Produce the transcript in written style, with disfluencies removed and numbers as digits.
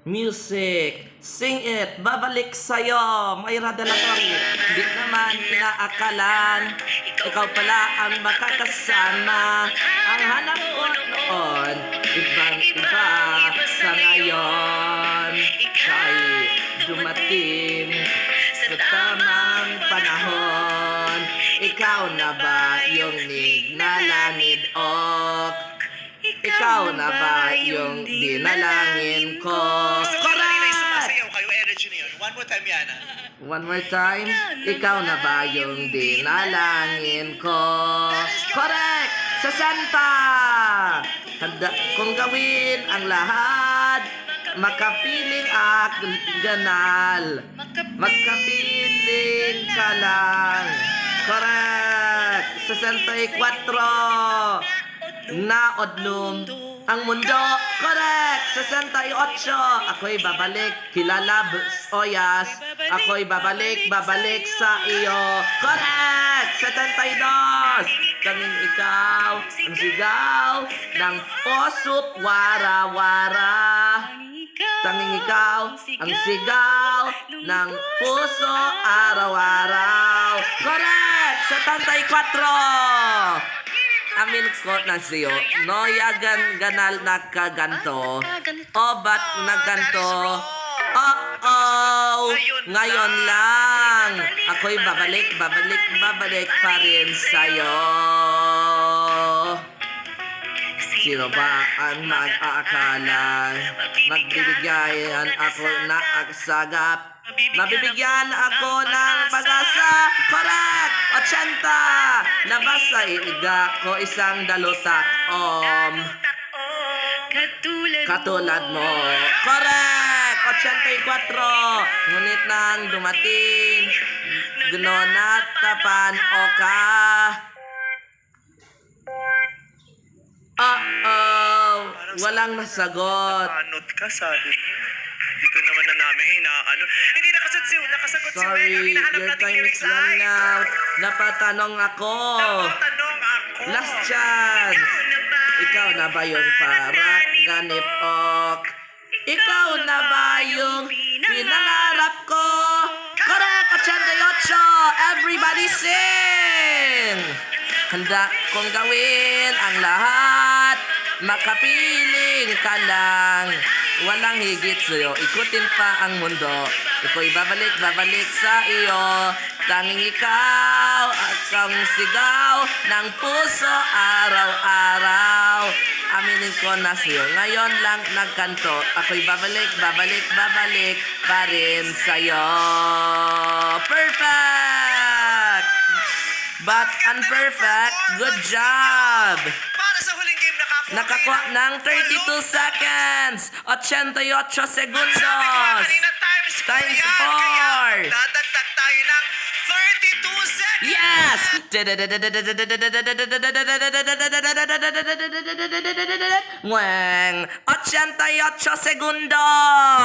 Music, sing it, babalik sa'yo. Mayra de la Torre, di naman inaakalan. Ikaw pala ang makakasama. Ang hanap ko noon, ibang iba sa ngayon. Kay dumating sa tamang panahon. Ikaw na ba yung nignalangin ok? Ikaw na ba yung dinalangin ko? Correct! Kayo, energy na yun. One more time, Yana. One more time. Ikaw na ba yung dinalangin ko? Correct! Sa Santa! Handa kong gawin ang lahat. Makapiling ak ganal. Makapiling ka lang. Correct! 64. Naodlum ang mundo. Correct! 68. Ako'y babalik. Kilala oyas. Ako'y babalik sa iyo. Correct! 72. Kaming ikaw ang sigaw ng puso't wara-wara. Tanging ikaw ang sigaw ng puso araw-araw. Correct! 74. Amin ko na siyo, noyagan ganal na kaganto, o ba't naganto? Ngayon lang, ako'y babalik pa rin sa'yo. Sino ba ang mag-aakala? Magbibigayan ako na agsagap. Mabibigyan ako ng pag-asa. Correct! 80. Labas sa iiga ko isang dalutak. Katulad mo. Correct! 84. Ngunit nang dumating, gunonat tapan o ka. Walang nasagot. Anot ka, sabi. Hindi ko naman na namin inaano. Hindi nakasagot si Sorry, Wen. Ang hinahanap your nating time is lyrics ay... running out. Napatanong ako. Napatanong ako. Last chance. Ikaw na ba yung parang ganip ok? Ikaw na ba yung pinangarap ko? Correct! 88! Everybody sing! Handa kong gawin ang lahat. Makapiling ka lang. Walang higit sa'yo. Ikutin pa ang mundo. Ako'y babalik sa iyo. Tanging ikaw ang sigaw ng puso araw-araw. Aminin ko na sa'yo. Ngayon lang nagkanto. Ako'y babalik pa rin sa'yo. Perfect! But unperfect. Good job! Para sa huling game, Nakakuha ng 32 seconds. 88 segundos. Kanina Times yan, 4. Kaya dadagdag tayo ng 32 seconds. Yes! Ngweng! 88 segundos.